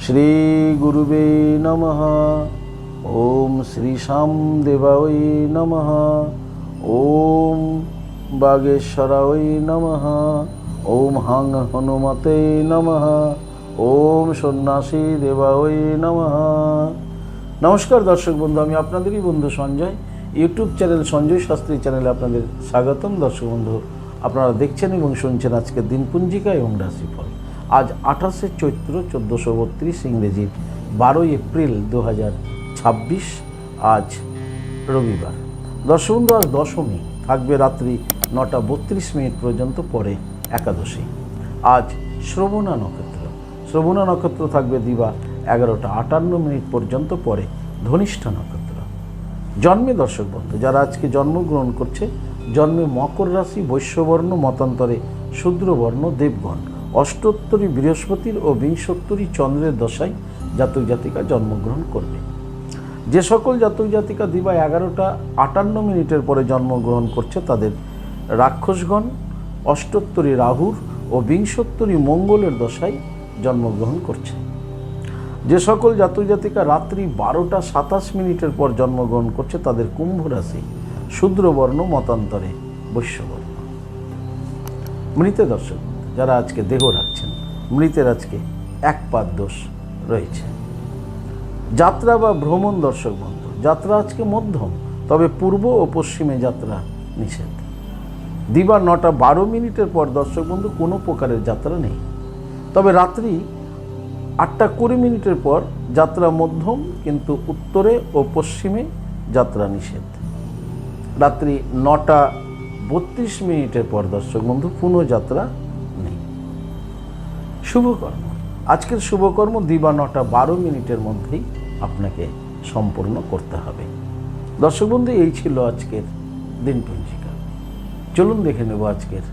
শ্রী গুরুবে নমঃ। ওম শ্রী শ্যামদেবায় নমঃ। ওম বাগেশ্বরায় নমঃ। ওম হাং হনুমতে নমঃ। ওম সন্ন্যাসী দেবায় নমঃ। নমস্কার দর্শক বন্ধু, আমি আপনাদেরই বন্ধু সঞ্জয়। ইউটিউব চ্যানেল সঞ্জয় শাস্ত্রী চ্যানেলে আপনাদের স্বাগতম। দর্শক বন্ধু, আপনারা দেখছেন এবং শুনছেন আজকের দিনপঞ্জিকা এবং রাশিফল। আজ 28শে চৈত্র 1432 ইংরেজির 12 এপ্রিল 2026। আজ রবিবার। দর্শক বন্ধু, আজ দশমী, থাকবে রাত্রি 9:32 পর্যন্ত, পরে একাদশী। আজ শ্রবণা নক্ষত্র। শ্রবণা নক্ষত্র থাকবে দিবা 11:58 পর্যন্ত, পরে ধনিষ্ঠা নক্ষত্র। জন্মে দর্শক বন্ধু, যারা আজকে জন্মগ্রহণ করছে, জন্মে মকর রাশি, বৈশ্যবর্ণ, মতান্তরে শূদ্রবর্ণ, দেবগণ, অষ্টোত্তরী বৃহস্পতির ও বিংশোত্তরী চন্দ্রের দশায় জাতক জাতিকা জন্মগ্রহণ করবে। যে সকল জাতক জাতিকা দিবা 11:58 পরে জন্মগ্রহণ করছে, তাদের রাক্ষসগণ, অষ্টোত্তরী রাহুর ও বিংশোত্তরী মঙ্গলের দশায় জন্মগ্রহণ করছে। যে সকল জাতক জাতিকা রাত্রি 12:27 পর জন্মগ্রহণ করছে, তাদের কুম্ভ রাশি, শূদ্রবর্ণ, মতান্তরে বৈশ্যবর্ণ। মৃতে দর্শক যারা আজকে দেহ রাখছেন, মৃতের আজকে এক পাদ দোষ রয়েছে। যাত্রা বা ভ্রমণ দর্শক বন্ধু, যাত্রা আজকে মধ্যম, তবে পূর্ব ও পশ্চিমে যাত্রা নিষেধ। দিবা 9:12 পর দর্শক বন্ধু কোনো প্রকারের যাত্রা নেই, তবে রাত্রি 8:20 পর যাত্রা মধ্যম, কিন্তু উত্তরে ও পশ্চিমে যাত্রা নিষেধ। রাত্রি 9:32 পর দর্শক বন্ধু পুনঃ যাত্রা নেই। শুভকর্ম, আজকের শুভকর্ম দিবা 9:12 মধ্যেই আপনাকে সম্পূর্ণ করতে হবে। দর্শক বন্ধু, এই ছিল আজকের দিনপঞ্জিকা। চলুন দেখে নেব আজকের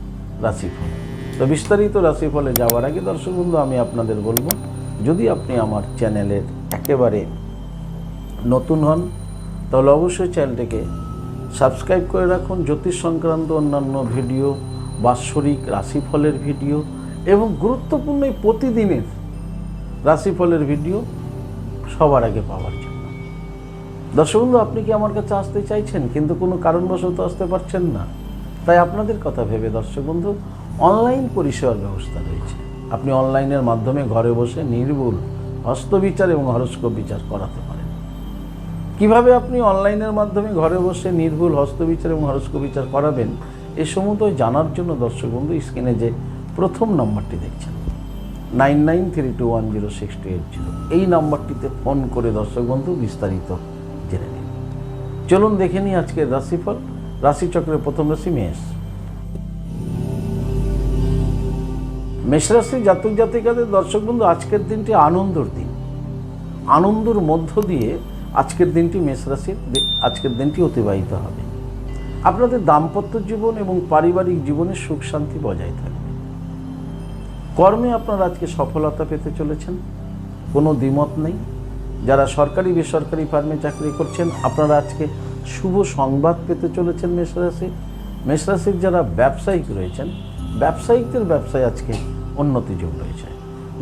রাশিফল। তো বিস্তারিত রাশিফলে যাওয়ার আগে দর্শক বন্ধু, আমি আপনাদের বলবো, যদি আপনি আমার চ্যানেলের একেবারে নতুন হন, তাহলে অবশ্যই চ্যানেলটিকে সাবস্ক্রাইব করে রাখুন। জ্যোতিষ সংক্রান্ত অন্যান্য ভিডিও, বাৎসরিক রাশিফলের ভিডিও এবং গুরুত্বপূর্ণ এই প্রতিদিনের রাশিফলের ভিডিও সবার আগে পাওয়ার জন্য। দর্শক বন্ধু, আপনি কি আমার কাছে আসতে চাইছেন কিন্তু কোনো কারণবশত আসতে পারছেন না? তাই আপনাদের কথা ভেবে দর্শক বন্ধু, অনলাইন পরিষেবার ব্যবস্থা রয়েছে। আপনি অনলাইনের মাধ্যমে ঘরে বসে নির্ভুল হস্তবিচার এবং হরস্কোপ বিচার করাতে পারেন। কিভাবে আপনি অনলাইনের মাধ্যমে ঘরে বসে নির্ভুল হস্তবিচার এবং হরস্কোপ বিচার করাবেন, এ সমুদয় জানার জন্য দর্শক বন্ধু, স্ক্রিনে যে প্রথম নম্বরটি দেখছেন 9932106280, এই নাম্বারটিতে ফোন করে দর্শক বন্ধু বিস্তারিত জেনে নিন। চলুন দেখে নিই আজকের রাশিফল। রাশিচক্রের প্রথম রাশি মেষ। মেষ রাশির জাতক জাতিকাদের দর্শক বন্ধু, আজকের দিনটি আনন্দের দিন। আনন্দের মধ্য দিয়ে আজকের দিনটি মেষ রাশির আজকের দিনটি অতিবাহিত হবে। আপনাদের দাম্পত্য জীবন এবং পারিবারিক জীবনে সুখ শান্তি বজায় থাকবে। কর্মে আপনারা আজকে সফলতা পেতে চলেছেন, কোনো দ্বিমত নেই। যারা সরকারি বেসরকারি ফার্মে চাকরি করছেন, আপনারা আজকে শুভ সংবাদ পেতে চলেছেন। মেষ রাশির যারা ব্যবসায়িক রয়েছেন, ব্যবসায়িকদের ব্যবসায় আজকে উন্নতি যোগ রয়েছে।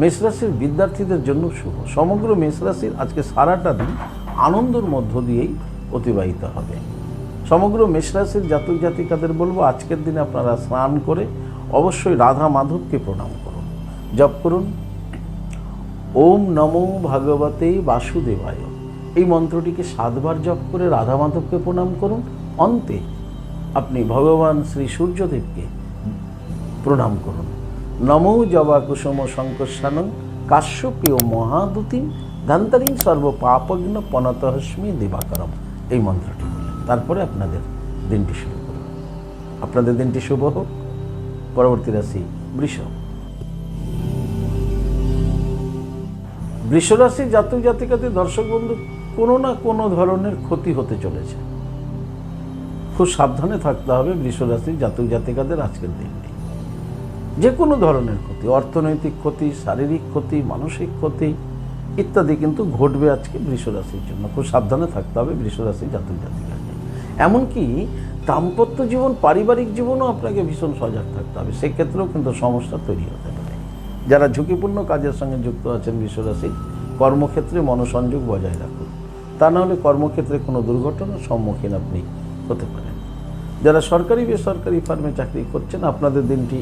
মেষ রাশির বিদ্যার্থীদের জন্য শুভ। সমগ্র মেষ রাশির আজকে সারাটা দিন আনন্দের মধ্য দিয়েই অতিবাহিত হবে। সমগ্র মেষ রাশির জাতক জাতিকাদের বলবো, আজকের দিনে আপনারা স্নান করে অবশ্যই রাধা মাধবকে প্রণাম করুন। জপ করুন ওম নমো ভগবতে বাসুদেবায়। এই মন্ত্রটিকে 7 বার জপ করে রাধা মাধবকে প্রণাম করুন। অন্তে আপনি ভগবান শ্রী সূর্যদেবকে প্রণাম করুন। নমো জবা কুসুম শঙ্কর্ষানং কাশ্যপেয় মহাদূতিম ধান্তারিং সর্ব পাপগ্ন পনতহস্মি দিবাকরম, এই মন্ত্রটি বললেন। তারপরে আপনাদের দিনটি শুরু করুন। আপনাদের দিনটি শুভ হোক। পরবর্তী রাশি বৃষ। বৃষ রাশির জাতক জাতিকাদের দর্শক বন্ধু, কোনো না কোনো ধরনের ক্ষতি হতে চলেছে। খুব সাবধানে থাকতে হবে বৃষ রাশির জাতক জাতিকাদের আজকের দিনটি। যে কোনো ধরনের ক্ষতি, অর্থনৈতিক ক্ষতি, শারীরিক ক্ষতি, মানসিক ক্ষতি ইত্যাদি কিন্তু ঘটবে আজকে বৃষ রাশির জন্য। খুব সাবধানে থাকতে হবে বৃষ রাশির জাতক জাতিকাকে। এমনকি দাম্পত্য জীবন, পারিবারিক জীবনও আপনাকে ভীষণ সজাগ থাকতে হবে, সেক্ষেত্রেও কিন্তু সমস্যা তৈরি হতে পারে। যারা ঝুঁকিপূর্ণ কাজের সঙ্গে যুক্ত আছেন বৃষ রাশি, কর্মক্ষেত্রে মনোসংযোগ বজায় রাখুন, তা না হলে কর্মক্ষেত্রে কোনো দুর্ঘটনার সম্মুখীন আপনি হতে পারেন। যারা সরকারি বেসরকারি ফার্মে চাকরি করছেন, আপনাদের দিনটি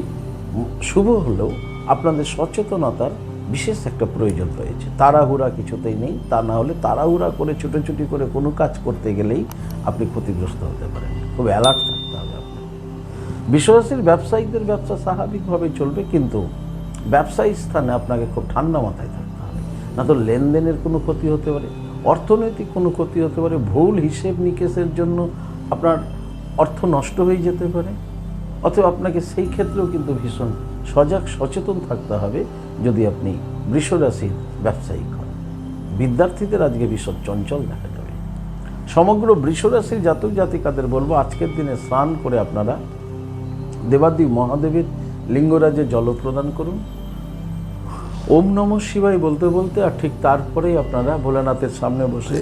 শুভ হলেও আপনাদের সচেতনতার বিশেষ একটা প্রয়োজন রয়েছে। তাড়াহুড়া কিছুতেই নেই, তা না হলে তাড়াহুড়া করে ছুটোছুটি করে কোনো কাজ করতে গেলেই আপনি ক্ষতিগ্রস্ত হতে পারেন। খুব অ্যালার্ট থাকতে হবে আপনার। বিশ্বরাশির ব্যবসায়িকদের ব্যবসা স্বাভাবিকভাবে চলবে, কিন্তু ব্যবসায়ী স্থানে আপনাকে খুব ঠান্ডা মাথায় থাকতে হবে, না তো লেনদেনের কোনো ক্ষতি হতে পারে, অর্থনৈতিক কোনো ক্ষতি হতে পারে, ভুল হিসেব নিকেশের জন্য আপনার অর্থ নষ্ট হয়ে যেতে পারে। অথবা আপনাকে সেই ক্ষেত্রেও কিন্তু ভীষণ সজাগ সচেতন থাকতে হবে যদি আপনি বৃষরাশির ব্যবসায়িক হন। বিদ্যার্থীদের আজকে ভীষণ চঞ্চল দেখা যাবে। সমগ্র বৃষরাশির জাতক জাতিকাদের বলবো, আজকের দিনে স্নান করে আপনারা দেবাদিদেব মহাদেবের লিঙ্গরাজে জল প্রদান করুন। ওম নমঃ শিবায় বলতে বলতে, আর ঠিক তারপরেই আপনারা ভোলানাথের সামনে বসে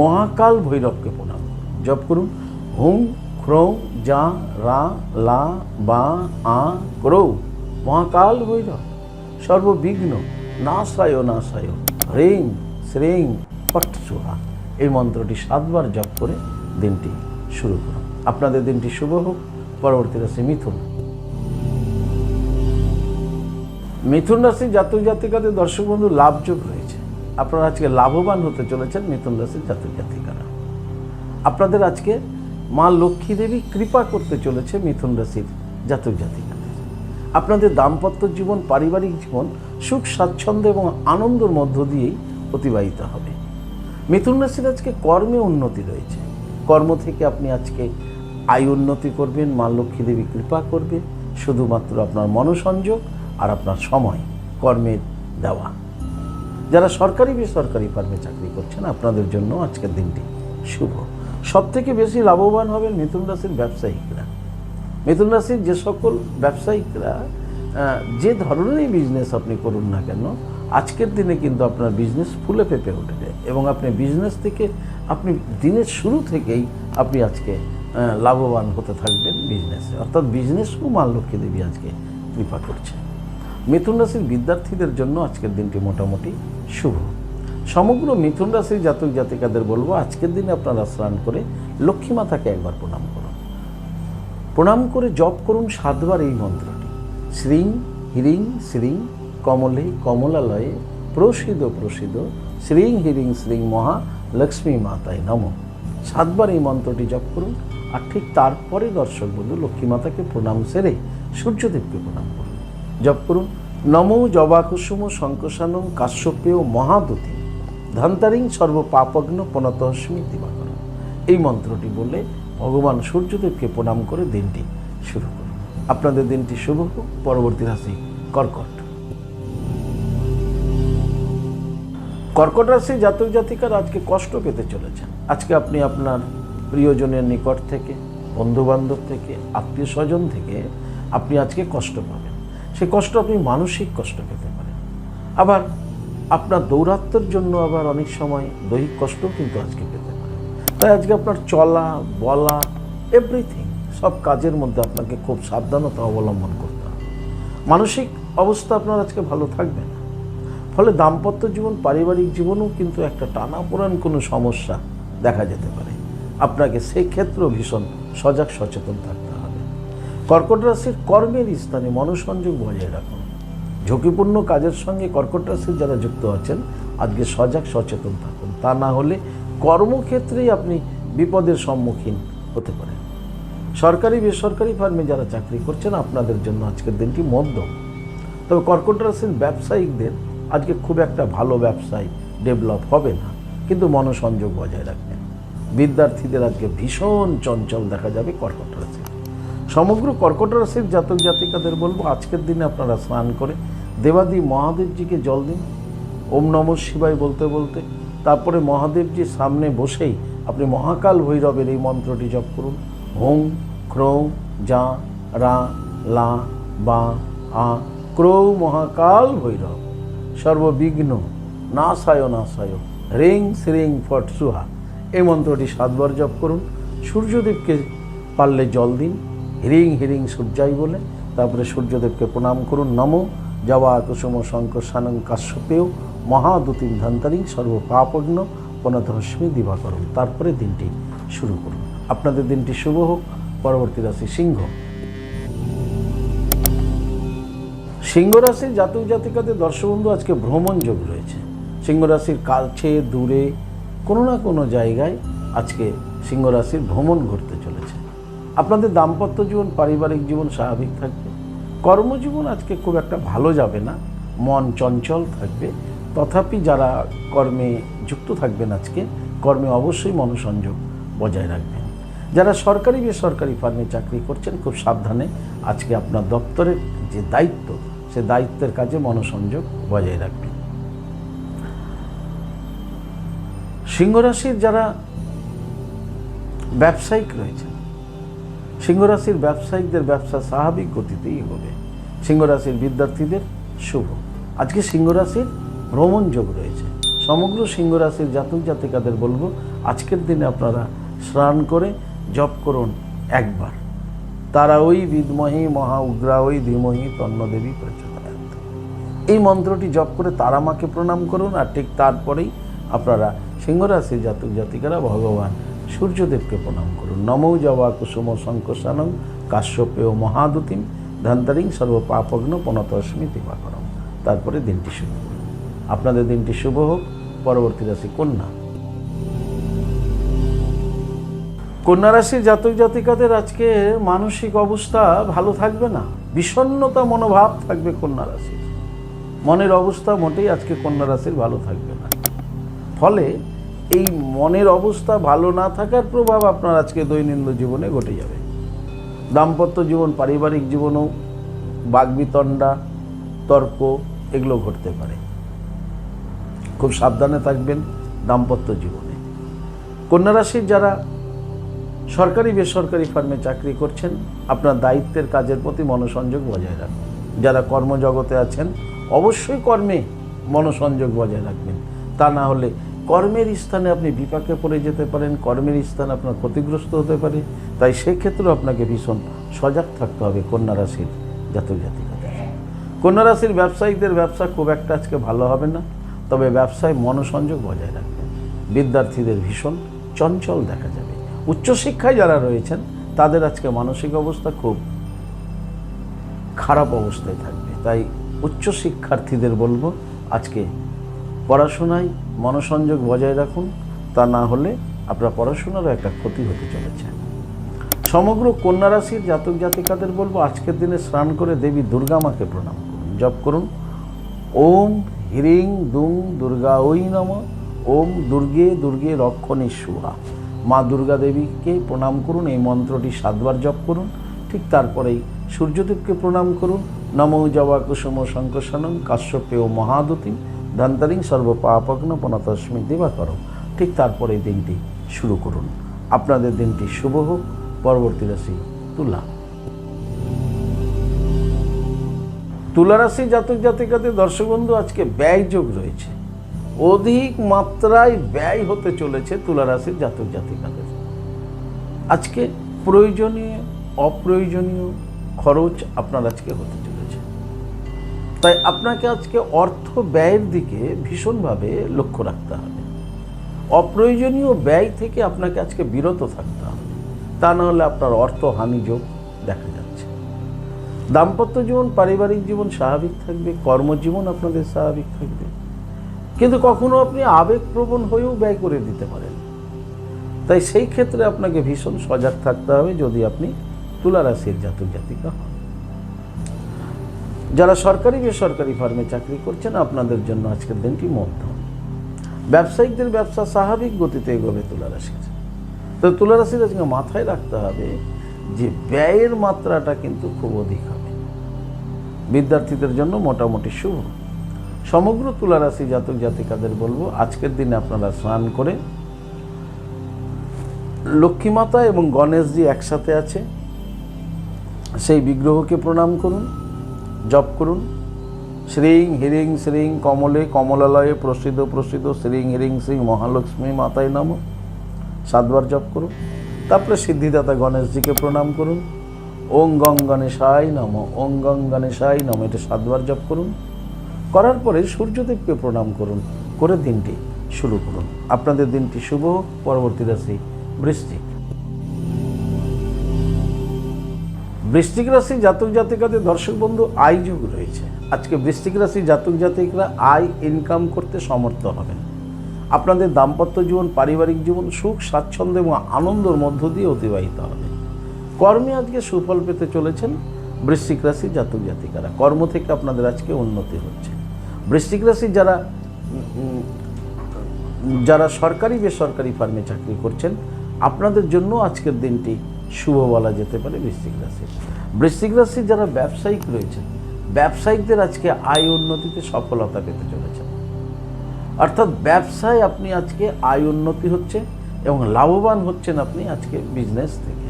মহাকাল ভৈরবকে প্রণাম করুন। জপ করুন হুম খ্রৌ যা রা লা বা আ ক্রৌ মহাকাল ভৈরব সর্ববিঘ্ন নাশায় নাশায় হ্রিং শ্রীং ফট সুহা। এই মন্ত্রটি 7 বার জপ করে দিনটি শুরু করুন। আপনাদের দিনটি শুভ হোক। পরবর্তী রাশি মিথুন। মিথুন রাশির জাতক জাতিকাদের দর্শক বন্ধু লাভযোগ রয়েছে। আপনারা আজকে লাভবান হতে চলেছেন। মিথুন রাশির জাতক জাতিকারা, আপনাদের আজকে মা লক্ষ্মী দেবী কৃপা করতে চলেছে। মিথুন রাশির জাতক জাতিকাদের আপনাদের দাম্পত্য জীবন, পারিবারিক জীবন সুখ স্বাচ্ছন্দ্য এবং আনন্দের মধ্য দিয়েই অতিবাহিত হবে। মিথুন রাশির আজকে কর্মে উন্নতি রয়েছে। কর্ম থেকে আপনি আজকে আয় উন্নতি করবেন, মা লক্ষ্মী দেবী কৃপা করবে। শুধুমাত্র আপনার মনোসংযোগ আর আপনার সময় কর্মের দেওয়া। যারা সরকারি বেসরকারি ফার্মে চাকরি করছেন, আপনাদের জন্য আজকের দিনটি শুভ। সবথেকে বেশি লাভবান হবেন মিথুন রাশির ব্যবসায়িকরা। মিথুন রাশির যে সকল ব্যবসায়িকরা যে ধরনেরই বিজনেস আপনি করুন না কেন, আজকের দিনে কিন্তু আপনার বিজনেস ফুলে ফেঁপে উঠবে এবং আপনি বিজনেস থেকে আপনি দিনের শুরু থেকেই আপনি আজকে লাভবান হতে থাকবেন বিজনেসে। অর্থাৎ বিজনেসও মা লক্ষ্মী দেবী আজকে কৃপা করছে। মিথুন রাশির বিদ্যার্থীদের জন্য আজকের দিনটি মোটামুটি শুভ। সমগ্র মিথুন রাশির জাতক জাতিকাদের বলবো, আজকের দিনে আপনারা স্নান করে লক্ষ্মী মাতাকে একবার প্রণাম করুন। প্রণাম করে জপ করুন 7 বার এই মন্ত্রটি। শ্রীং হিরিং শ্রীং কমলে কমলালয়ে প্রসিদ প্রসিদ শ্রীং হিরিং শ্রীং মহা লক্ষ্মী মাতায় নমঃ। 7 বার এই মন্ত্রটি জপ করুন। আর ঠিক তারপরে দর্শক বন্ধু লক্ষ্মী মাতাকে প্রণাম সেরে সূর্যদেবকে প্রণাম করুন। জপ করুন নমো জবাকুসুম শঙ্কশানং কাশ্যপেয় মহাদুতি ধন্তারিং সর্বপাপগ্ন পনতস্মি দিবাকর। এই মন্ত্রটি বললে ভগবান সূর্যদেবকে প্রণাম করে দিনটি শুরু করুন। আপনাদের দিনটি শুভ হোক। পরবর্তী রাশি কর্কট। কর্কট রাশি জাতক জাতিকার আজকে কষ্ট পেতে চলেছেন। আজকে আপনি আপনার প্রিয়জনের নিকট থেকে, বন্ধুবান্ধব থেকে, আত্মীয় স্বজন থেকে আপনি আজকে কষ্ট পাবেন। সে কষ্ট আপনি মানসিক কষ্ট পেতে পারেন। আবার আপনার দৌরাত্ম্যের জন্য আবার অনেক সময় দৈহিক কষ্টও কিন্তু আজকে পেতে পারেন। তাই আজকে আপনার চলা বলা এভরিথিং সব কাজের মধ্যে আপনাকে খুব সাবধানতা অবলম্বন করতে হবে। মানসিক অবস্থা আপনার আজকে ভালো থাকবে না। ফলে দাম্পত্য জীবন, পারিবারিক জীবনেও কিন্তু একটা টানাপোড়েন কোনো সমস্যা দেখা যেতে পারে। আপনাকে সেই ক্ষেত্রেও ভীষণ সজাগ সচেতন থাকতে হবে। কর্কট রাশির কর্মের স্থানে মনোসংযোগ বজায় রাখুন। ঝুঁকিপূর্ণ কাজের সঙ্গে কর্কট রাশির যারা যুক্ত আছেন আজকে সজাগ সচেতন থাকুন, তা না হলে কর্মক্ষেত্রেই আপনি বিপদের সম্মুখীন হতে পারেন। সরকারি বেসরকারি ফার্মে যারা চাকরি করছেন, আপনাদের জন্য আজকের দিনটি মধ্যম। তবে কর্কট রাশির ব্যবসায়িকদের আজকে খুব একটা ভালো ব্যবসায় ডেভেলপ হবে না, কিন্তু মনোসংযোগ বজায় রাখবেন। বিদ্যার্থীদের আজকে ভীষণ চঞ্চল দেখা যাবে কর্কট রাশি। সমগ্র কর্কট রাশির জাতক জাতিকাদের বলবো, আজকের দিনে আপনারা স্নান করে দেবাদিদেব মহাদেবজিকে জল দিন। ওম নমঃ শিবায় বলতে বলতে তারপরে মহাদেবজির সামনে বসেই আপনি মহাকাল ভৈরবের এই মন্ত্রটি জপ করুন। হুং খ্রৌ যা রা লা বা আ ক্রৌ মহাকাল ভৈরব সর্ববিঘ্ন নাশায় নাশায় হ্রিং শ্রীং ফট সুহা। এই মন্ত্রটি 7 বার জপ করুন। সূর্যদেবকে পারলে জল দিন, হিরিং হিরিং সূর্যাই বলে। তারপরে সূর্যদেবকে প্রণাম করুন। নমো জবা কুসুম শঙ্কর সানং কাশ্যপেয় মহাদুতিম ধন্তারিং সর্বপাপগ্ন পনতহস্মি দিবাকরম। তারপরে দিনটি শুরু করুন। আপনাদের দিনটি শুভ হোক। পরবর্তী রাশি সিংহ। সিংহ রাশির জাতক জাতিকাদের দর্শক বন্ধু, আজকে ভ্রমণ যোগ রয়েছে। সিংহ রাশির কাছে দূরে কোনো না কোনো জায়গায় আজকে সিংহ রাশির ভ্রমণ ঘটতে চলেছে। আপনাদের দাম্পত্য জীবন, পারিবারিক জীবন স্বাভাবিক থাকবে। কর্মজীবন আজকে খুব একটা ভালো যাবে না, মন চঞ্চল থাকবে। তথাপি যারা কর্মে যুক্ত থাকবেন আজকে কর্মে অবশ্যই মনোসংযোগ বজায় রাখবেন। যারা সরকারি বেসরকারি ফার্মে চাকরি করছেন খুব সাবধানে আজকে আপনার দপ্তরের যে দায়িত্ব সে দায়িত্বের কাজে মনোসংযোগ বজায় রাখবেন। সিংহ রাশির যারা ব্যবসায়িক রয়েছেন, সিংহ রাশির ব্যবসায়িকদের ব্যবসা স্বাভাবিক গতিতেই এগোবে। সিংহ রাশির বিদ্যার্থীদের শুভ। আজকে সিংহ রাশির ভ্রমণ যোগ রয়েছে। সমগ্র সিংহ রাশির জাতক জাতিকাদের বলবো আজকের দিনে আপনারা স্নান করে জপ করুন একবার, তারা ওই বিদ্মহি মহা উগ্রা ওই ধীমহি তন্নদেবী প্রচোদয়াৎ। এই মন্ত্রটি জপ করে তারা মাকে প্রণাম করুন। আর ঠিক তারপরেই আপনারা সিংহ রাশির জাতক জাতিকারা ভগবান সূর্যদেবকে প্রণাম করুন। নমো জবা কুসুম শঙ্কসানং কাশ্যপেয় মহাদুতিম ধন্তারিং সর্বপাপগ্ন পনতস্মি দিবাকরম। তারপরে দিনটি শুরু করুন। আপনাদের দিনটি শুভ হোক। পরবর্তী রাশি কন্যা। কন্যা রাশির জাতক জাতিকাদের আজকে মানসিক অবস্থা ভালো থাকবে না, বিষণ্ণতা মনোভাব থাকবে কন্যা রাশির। মনের অবস্থা মোটেই আজকে কন্যা রাশির ভালো থাকবে না। ফলে এই মনের অবস্থা ভালো না থাকার প্রভাব আপনার আজকে দৈনন্দিন জীবনে ঘটে যাবে। দাম্পত্য জীবন, পারিবারিক জীবনেও বাগবিতণ্ডা, তর্ক এগুলো ঘটতে পারে। খুব সাবধানে থাকবেন দাম্পত্য জীবনে। কন্যা রাশির যারা সরকারি বেসরকারি ফার্মে চাকরি করছেন আপনার দায়িত্বের কাজের প্রতি মনোসংযোগ বজায় রাখবেন। যারা কর্মজগতে আছেন অবশ্যই কর্মে মনোসংযোগ বজায় রাখবেন। তা না হলে কর্মের স্থানে আপনি বিপাকে পড়ে যেতে পারেন, কর্মের স্থানে আপনার ক্ষতিগ্রস্ত হতে পারে। তাই সেক্ষেত্রেও আপনাকে ভীষণ সজাগ থাকতে হবে কন্যা রাশির জাতক জাতিকাদের। কন্যা রাশির ব্যবসায়িকদের ব্যবসা খুব একটা আজকে ভালো হবে না, তবে ব্যবসায় মনোসংযোগ বজায় রাখবেন। বিদ্যার্থীদের ভীষণ চঞ্চল দেখা যাবে। উচ্চশিক্ষায় যারা রয়েছেন তাদের আজকে মানসিক অবস্থা খুব খারাপ অবস্থায় থাকবে। তাই উচ্চশিক্ষার্থীদের বলবো আজকে পড়াশোনায় মনোসংযোগ বজায় রাখুন, তা না হলে আপনার পড়াশোনারও একটা ক্ষতি হতে চলেছে। সমগ্র কন্যা রাশির জাতক জাতিকাদের বলবো আজকের দিনে স্নান করে দেবী দুর্গা মাকে প্রণাম করুন। জপ করুন ওম হ্রিং দুং দুর্গা ওই নমঃ, ওম দুর্গে দুর্গে রক্ষণী সুহা। মা দুর্গা দেবীকে প্রণাম করুন। এই মন্ত্রটি 7 বার জপ করুন। ঠিক তারপরেই সূর্যদেবকে প্রণাম করুন। নমো জবা কুসুম শঙ্কসানং কাশ্যপেয় মহাদুতিম ধন্তারিং সর্বপাপগ্ন পনতস্মি দিবাকরম। ঠিক তারপরে এই দিনটি শুরু করুন। আপনাদের দিনটি শুভ হোক। পরবর্তী রাশি তুলা। তুলা রাশি জাতক জাতিকাদের দর্শক বন্ধু আজকে ব্যয় যোগ রয়েছে। অধিক মাত্রায় ব্যয় হতে চলেছে তুলা রাশির জাতক জাতিকাদের। আজকে প্রয়োজনীয় অপ্রয়োজনীয় খরচ আপনার আজকে হতে চলেছে। তাই আপনাকে আজকে অর্থ ব্যয়ের দিকে ভীষণভাবে লক্ষ্য রাখতে হবে। অপ্রয়োজনীয় ব্যয় থেকে আপনাকে আজকে বিরত থাকতে হবে, তা না হলে আপনার অর্থ হানি যোগ দেখা যাচ্ছে। দাম্পত্য জীবন, পারিবারিক জীবন স্বাভাবিক থাকবে। কর্মজীবন আপনাদের স্বাভাবিক থাকবে, কিন্তু কখনো আপনি আবেগপ্রবণ হয়েও ব্যয় করে দিতে পারেন। তাই সেই ক্ষেত্রে আপনাকে ভীষণ সজাগ থাকতে হবে যদি আপনি তুলা রাশির জাতক জাতিকা হন। যারা সরকারি বেসরকারি ফার্মে চাকরি করছেন আপনাদের জন্য আজকের দিনটি মধ্যম। ব্যবসায়িকদের ব্যবসা স্বাভাবিক গতিতে এগোবে তুলা রাশির। তো তুলা রাশির আজকে মাথায় রাখতে হবে যে ব্যয়ের মাত্রাটা কিন্তু খুব অধিক হবে। বিদ্যার্থীদের জন্য মোটামুটি শুভ। সমগ্র তুলা রাশি জাতক জাতিকাদের বলবো আজকের দিনে আপনারা স্নান করে লক্ষ্মী মাতা এবং গণেশজি একসাথে আছে সেই বিগ্রহকে প্রণাম করুন। জপ করুন শ্রীং হ্রিং শ্রীং কমলে কমলালয়ে প্রসিদ্ধ প্রসিদ্ধ শ্রীং হ্রিং শ্রীং মহালক্ষ্মী মাতায় নমঃ 7 বার জপ করুন। তারপরে সিদ্ধিদাতা গণেশজিকে প্রণাম করুন। ওং গং গণেশায় নমঃ, ওং গং গণেশায় নমঃ, এটা 7 বার জপ করুন। করার পরে সূর্যদেবকে প্রণাম করুন, করে দিনটি শুরু করুন। আপনাদের দিনটি শুভ হোক। পরবর্তী রাশি বৃশ্চিক। বৃশ্চিক রাশি জাতক জাতিকাদের দর্শক বন্ধু আয় যোগ রয়েছে। আজকে বৃশ্চিক রাশি জাতক জাতিকরা আয় ইনকাম করতে সমর্থ হবেন। আপনাদের দাম্পত্য জীবন, পারিবারিক জীবন সুখ, স্বাচ্ছন্দ্য এবং আনন্দের মধ্য দিয়ে অতিবাহিত হবে। কর্মে আজকে সুফল পেতে চলেছেন বৃশ্চিক রাশি জাতক জাতিকারা। কর্ম থেকে আপনাদের আজকে উন্নতি হচ্ছে। বৃশ্চিক রাশি যারা সরকারি বেসরকারি ফার্মে চাকরি করছেন, আপনাদের জন্য আজকের দিনটি শুভ বলা যেতে পারে। বৃশ্চিক রাশি যারা ব্যবসায়িক রয়েছেন, ব্যবসায়িকদের আজকে আয় উন্নতিতে সফলতা পেতে চলেছেন। অর্থাৎ ব্যবসায় আপনি আজকে আয় উন্নতি হচ্ছে এবং লাভবান হচ্ছেন আপনি আজকে বিজনেস থেকে।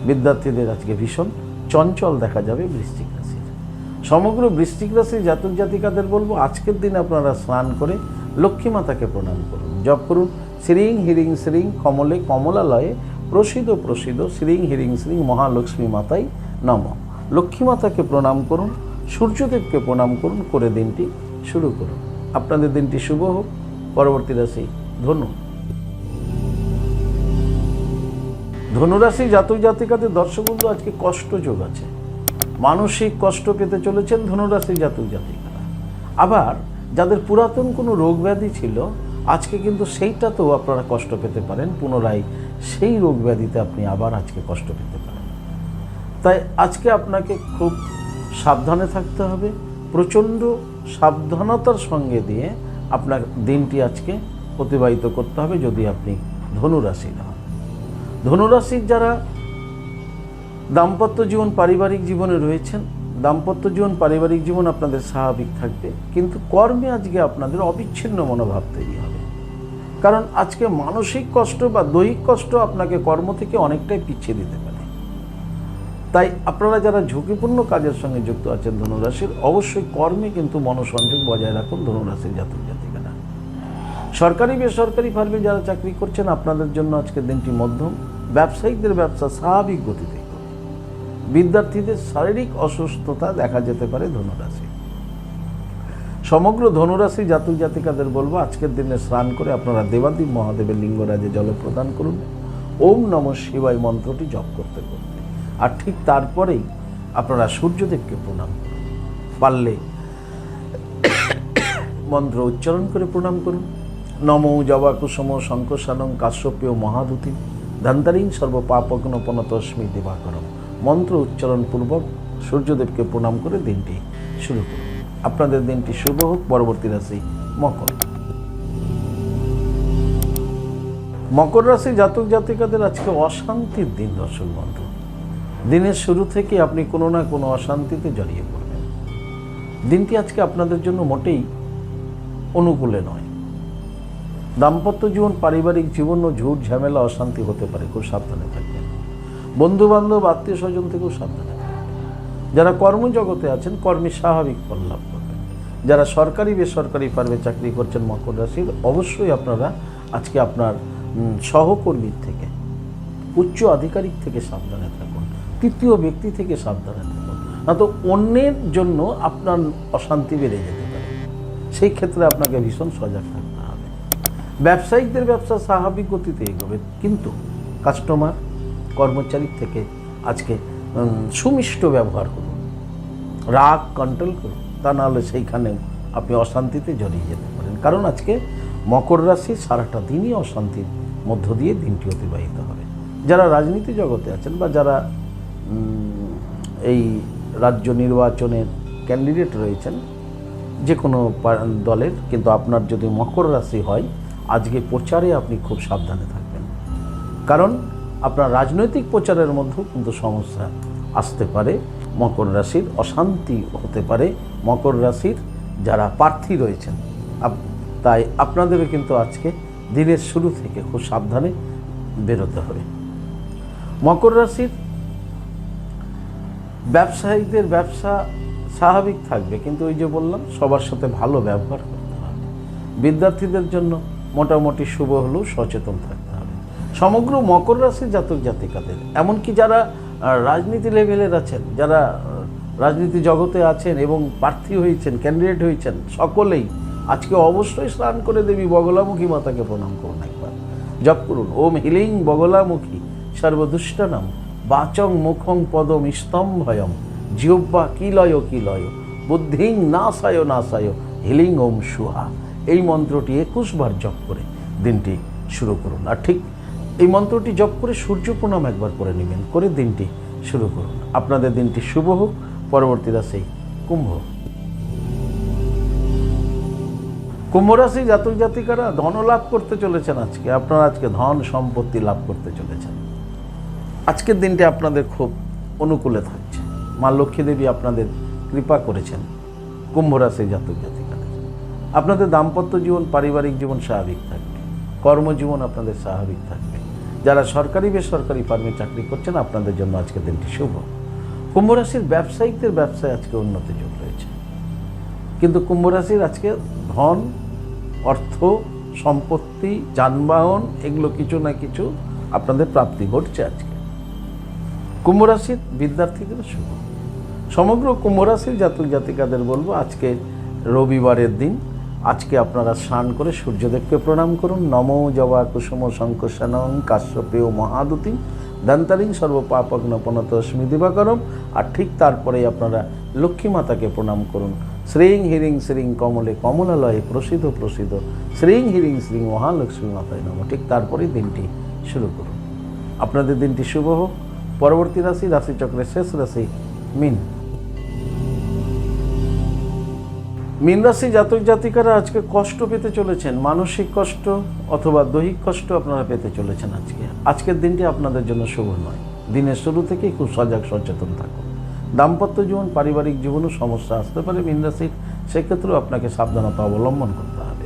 বিদ্যার্থীদের আজকে ভীষণ চঞ্চল দেখা যাবে বৃশ্চিক রাশির। সমগ্র বৃশ্চিক রাশির জাতক জাতিকাদের বলবো, আজকের দিন আপনারা স্নান করে লক্ষ্মী মাতাকে প্রণাম করুন। জপ করুন শ্রীং হিরিং শ্রীং কমলে কমলালয়ে প্রসিদ্ধ প্রসিদ্ধ শ্রীং হিরিং শ্রীং মহালক্ষ্মী মাতাই নম। লক্ষ্মী মাতাকে প্রণাম করুন, সূর্যদেবকে প্রণাম করুন, করে দিনটি শুরু করুন। আপনাদের দিনটি শুভ হোক। পরবর্তী রাশি ধনু। ধনুরাশি জাতক জাতিকাদের দর্শক বন্ধু আজকে কষ্ট যোগ আছে। মানসিক কষ্ট পেতে চলেছেন ধনুরাশি জাতক জাতিকারা। আবার যাদের পুরাতন কোনো রোগ ব্যাধি ছিল, আজকে কিন্তু সেইটাতেও আপনারা কষ্ট পেতে পারেন। পুনরায় সেই রোগ ব্যাধিতে আপনি আবার আজকে কষ্ট পেতে পারেন। তাই আজকে আপনাকে খুব সাবধানে থাকতে হবে। প্রচণ্ড সাবধানতার সঙ্গে দিয়ে আপনার দিনটি আজকে অতিবাহিত করতে হবে যদি আপনি ধনুরাশি হন। ধনুরাশির যারা দাম্পত্য জীবন, পারিবারিক জীবনে রয়েছেন, দাম্পত্য জীবন, পারিবারিক জীবন আপনাদের স্বাভাবিক থাকবে, কিন্তু কর্মে আজকে আপনাদের অবিচ্ছিন্ন মনোভাব তৈরি হবে। কারণ আজকে মানসিক কষ্ট বা দৈহিক কষ্ট আপনাকে কর্ম থেকে অনেকটাই পিছিয়ে দিতে পারে। তাই আপনারা যারা ঝুঁকিপূর্ণ কাজের সঙ্গে যুক্ত আছেন ধনুরাশির, অবশ্যই কর্মে কিন্তু মনোসংযোগ বজায় রাখুন ধনুরাশির জাতক জাতিকারা। সরকারি বেসরকারি ফার্মে যারা চাকরি করছেন, আপনাদের জন্য আজকের দিনটি মধ্যম। ব্যবসায়িকদের ব্যবসা স্বাভাবিক গতিতে। বিদ্যার্থীদের শারীরিক অসুস্থতা দেখা যেতে পারে ধনুরাশি। সমগ্র ধনুরাশি জাতক জাতিকাদের বলবো, আজকের দিনে স্নান করে আপনারা দেবাদিদেব মহাদেবের লিঙ্গরাজে জল প্রদান করুন। ওম নমঃ শিবায় মন্ত্রটি জপ করতে করতে, আর ঠিক তারপরেই আপনারা সূর্যদেবকে প্রণাম করুন। পারলে মন্ত্র উচ্চারণ করে প্রণাম করুন। নমো জবা কুসুম শঙ্কসানং কাশ্যপেয় মহাদূতি ধন্তারিং সর্ব পাপগ্নপনতস্মি দিবাকরম। মন্ত্র উচ্চারণ পূর্বক সূর্যদেবকে প্রণাম করে দিনটি শুরু করুন। আপনাদের দিনটি শুভ হোক। পরবর্তী রাশি মকর। মকর রাশি জাতক জাতিকাদের আজকে অশান্তির দিন দর্শক বন্ধু। দিনের শুরু থেকে আপনি কোনো না কোনো অশান্তিতে জড়িয়ে পড়বেন। দিনটি আজকে আপনাদের জন্য মোটেই অনুকূলে নয়। দাম্পত্য জীবন, পারিবারিক জীবন ও ঝুট ঝামেলা, অশান্তি হতে পারে, খুব সাবধানে থাকবেন। বন্ধু বান্ধব, আত্মীয় স্বজন থেকেও সাবধানে থাকবেন। যারা কর্মজগতে আছেন, কর্মে স্বাভাবিক ফল লাভ করবেন। যারা সরকারি বেসরকারি ফার্মে চাকরি করছেন মকর রাশির, অবশ্যই আপনারা আজকে আপনার সহকর্মীর থেকে, উচ্চ আধিকারিক থেকে সাবধানে থাকুন। তৃতীয় ব্যক্তি থেকে সাবধানে থাকুন, না তো অন্যের জন্য আপনার অশান্তি বেড়ে যেতে পারে। সেই ক্ষেত্রে আপনাকে ভীষণ সজাগ থাকতে হবে। ব্যবসায়িকদের ব্যবসা স্বাভাবিক গতিতে এগোবে, কিন্তু কাস্টমার, কর্মচারীর থেকে আজকে সুমিষ্ট ব্যবহার করুন, রাগ কন্ট্রোল করুন, তা নাহলে সেইখানে আপনি অশান্তিতে জড়িয়ে যেতে পারেন। কারণ আজকে মকর রাশি সারাটা দিনই অশান্তির মধ্য দিয়ে দিনটি অতিবাহিত হবে। যারা রাজনীতি জগতে আছেন বা যারা এই রাজ্য নির্বাচনের ক্যান্ডিডেট রয়েছেন যে কোনো দলের, কিন্তু আপনার যদি মকর রাশি হয়, আজকে প্রচারে আপনি খুব সাবধানে থাকবেন। কারণ আপনার রাজনৈতিক প্রচারের মধ্যেও কিন্তু সমস্যা আসতে পারে। মকর রাশির অশান্তি হতে পারে মকর রাশির যারা প্রার্থী রয়েছেন। তাই আপনাদেরও কিন্তু আজকে দিনের শুরু থেকে খুব সাবধানে বেরোতে হবে। মকর রাশির ব্যবসায়ীদের ব্যবসা স্বাভাবিক থাকবে, কিন্তু ওই যে বললাম, সবার সাথে ভালো ব্যবহার করতে হবে। বিদ্যার্থীদের জন্য মোটামুটি শুভ হলেও সচেতন থাকতে হবে। সমগ্র মকর রাশির জাতক জাতিকাদের, এমনকি যারা রাজনীতি লেভেলের আছেন, যারা রাজনীতি জগতে আছেন এবং প্রার্থী হয়েছেন, ক্যান্ডিডেট হয়েছেন, সকলেই আজকে অবশ্যই স্নান করে দেবী বগলামুখী মাতাকে প্রণাম করুন, একবার জপ করুন ওম হিলিং বগলামুখী সর্বদুষ্টনাম বাচং মুখং পদম স্তম্ভয়ম জিহ্বা কিলয় কিলয় বুদ্ধিং নাশায় নাশায় হিলিং ওম সুহা। এই মন্ত্রটি 21 বার জপ করে দিনটি শুরু করুন। আর ঠিক এই মন্ত্রটি জপ করে সূর্য প্রণাম একবার করে নেবেন, করে দিনটি শুরু করুন। আপনাদের দিনটি শুভ হোক। পরবর্তী রাশি কুম্ভ। কুম্ভ রাশি জাতক জাতিকারা ধন লাভ করতে চলেছেন। আপনারা আজকে ধন সম্পত্তি লাভ করতে চলেছেন। আজকের দিনটি আপনাদের খুব অনুকূলে থাকছে। মা লক্ষ্মী দেবী আপনাদের কৃপা করেছেন। কুম্ভ রাশি জাতক জাতিকাদের আপনাদের দাম্পত্য জীবন, পারিবারিক জীবন স্বাভাবিক থাকবে। কর্মজীবন আপনাদের স্বাভাবিক থাকবে। যারা সরকারি বেসরকারি ফার্মে চাকরি করছেন আপনাদের জন্য আজকের দিনটি শুভ। কুম্ভ রাশির ব্যবসায়িকদের ব্যবসায় আজকে উন্নতি যোগ রয়েছে। কিন্তু কুম্ভ রাশির আজকে ধন, অর্থ, সম্পত্তি, যানবাহন এগুলো কিছু না কিছু আপনাদের প্রাপ্তি ঘটছে আজকে। কুম্ভ রাশির বিদ্যার্থীদের শুভ। সমগ্র কুম্ভ রাশির জাতক জাতিকাদের বলবো আজকে রবিবারের দিন। আজকে আপনারা স্নান করে সূর্যদেবকে প্রণাম করুন। নমো জবা কুসুম শঙ্কশনং কাশ্যপেয় মহাদুতি দন্তারিং সর্বপাপগ্ন পনতস্মি দিবাকরম। আর ঠিক তারপরেই আপনারা লক্ষ্মী মাতাকে প্রণাম করুন। শ্রীং হিরিং শ্রীং কমলে কমলালয়ে প্রসিদ্ধ প্রসিদ্ধ শ্রীং হিরিং শ্রীং মহালক্ষ্মী মাতায় নমঃ। ঠিক তারপরেই দিনটি শুরু করুন। আপনাদের দিনটি শুভ হোক। পরবর্তী রাশি, রাশিচক্রের শেষ রাশি মীন। মীন রাশি জাতক জাতিকারা আজকে কষ্ট পেতে চলেছেন। মানসিক কষ্ট অথবা দৈহিক কষ্ট আপনারা পেতে চলেছেন আজকের দিনটি আপনাদের জন্য শুভ নয়। দিনের শুরু থেকেই খুব সজাগ সচেতন থাকুন। দাম্পত্য জীবন, পারিবারিক জীবনেও সমস্যা আসতে পারে মীন রাশির, সেক্ষেত্রেও আপনাকে সাবধানতা অবলম্বন করতে হবে।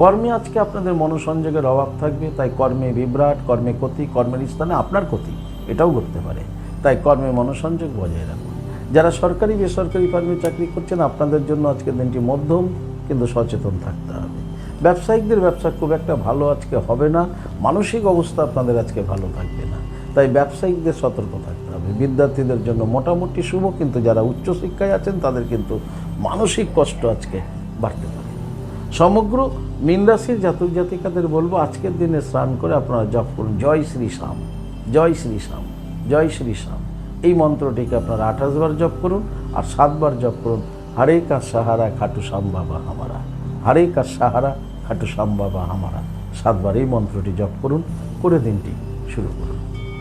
কর্মে আজকে আপনাদের মনোসংযোগের অভাব থাকবে, তাই কর্মে বিভ্রাট, কর্মে ক্ষতি, কর্মের স্থানে আপনার ক্ষতি এটাও ঘটতে পারে। তাই কর্মে মনোসংযোগ বজায় রাখুন। যারা সরকারি বেসরকারি ফার্মে চাকরি করছেন আপনাদের জন্য আজকের দিনটি মধ্যম, কিন্তু সচেতন থাকতে হবে। ব্যবসায়িকদের ব্যবসা খুব একটা ভালো আজকে হবে না। মানসিক অবস্থা আপনাদের আজকে ভালো থাকবে না, তাই ব্যবসায়িকদের সতর্ক থাকতে হবে। বিদ্যার্থীদের জন্য মোটামুটি শুভ, কিন্তু যারা উচ্চশিক্ষায় আছেন তাদের কিন্তু মানসিক কষ্ট আজকে বাড়তে পারে। সমগ্র মীন রাশির জাতক জাতিকাদের বলবো আজকের দিনে স্নান করে আপনারা জপ করুন জয় শ্রী শ্যাম, জয় শ্রী শ্যাম, জয় শ্রী শ্যাম। এই মন্ত্রটিকে আপনারা 28 বার জপ করুন আর 7 বার জপ করুন হরে কা সাহারা খাটু শ্যাম বাবা হামারা, হরে কা সাহারা খাটু শ্যাম বাবা হামারা। 7 বার এই মন্ত্রটি জপ করুন, করে দিনটি শুরু করুন।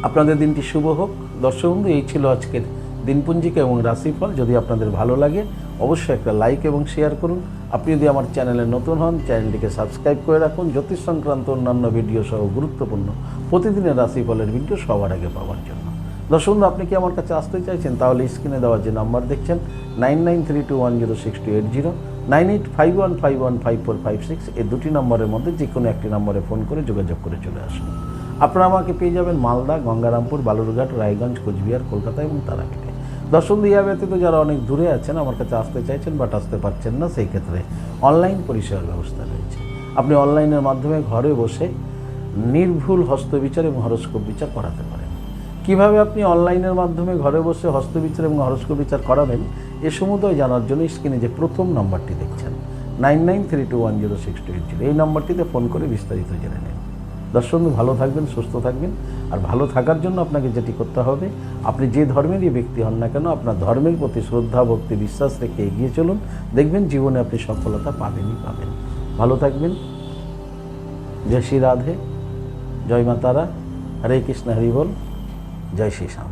আপনাদের দিনটি শুভ হোক। দর্শক বন্ধু, এই ছিল আজকের দিনপঞ্জিকা এবং রাশিফল। যদি আপনাদের ভালো লাগে অবশ্যই একটা লাইক এবং শেয়ার করুন। আপনি যদি আমার চ্যানেলে নতুন হন চ্যানেলটিকে সাবস্ক্রাইব করে রাখুন জ্যোতিষ সংক্রান্ত অন্যান্য ভিডিও সহ গুরুত্বপূর্ণ প্রতিদিনের রাশিফলের ভিডিও সবার আগে পাওয়ার জন্য। দর্শক বন্ধু, আপনি কি আমার কাছে আসতে চাইছেন তাহলে স্ক্রিনে দেওয়া যে নাম্বার দেখছেন 9932106280, 9851515456 এই দুটি নম্বরের মধ্যে যে কোনো একটি নম্বরে ফোন করে যোগাযোগ করে চলে আসুন। আপনারা আমাকে পেয়ে যাবেন মালদা, গঙ্গারামপুর, বালুরঘাট, রায়গঞ্জ, কোচবিহার, কলকাতা এবং তারাপীঠে। দর্শক বন্ধু, ইয়া ব্যতীত যারা অনেক দূরে আছেন আমার কাছে আসতে চাইছেন বাট আসতে পারছেন না, সেই ক্ষেত্রে অনলাইন পরিষেবার ব্যবস্থা রয়েছে। আপনি অনলাইনের মাধ্যমে ঘরে বসে নির্ভুল হস্তবিচার এবং হরস্কোপ বিচার করাতে পারেন। কিভাবে আপনি অনলাইনের মাধ্যমে ঘরে বসে হস্তবিচার এবং হরস্কোপ বিচার করাবেন এ সমুদয় জানার জন্য স্ক্রিনে যে প্রথম নাম্বারটি দেখছেন 9932106280 এই নাম্বারটিতে ফোন করে বিস্তারিত জেনে নেন। দর্শক বন্ধু, ভালো থাকবেন, সুস্থ থাকবেন। আর ভালো থাকার জন্য আপনাকে যেটি করতে হবে, আপনি যে ধর্মেরই ব্যক্তি হন না কেন আপনার ধর্মের প্রতি শ্রদ্ধা, ভক্তি, বিশ্বাস রেখে এগিয়ে চলুন। দেখবেন জীবনে আপনি সফলতা পাবেনই পাবেন। ভালো থাকবেন। জয় শ্রী রাধে, জয় মা তারা, হরে কৃষ্ণ, হরি বল, জয় শ্রী শ্যাম।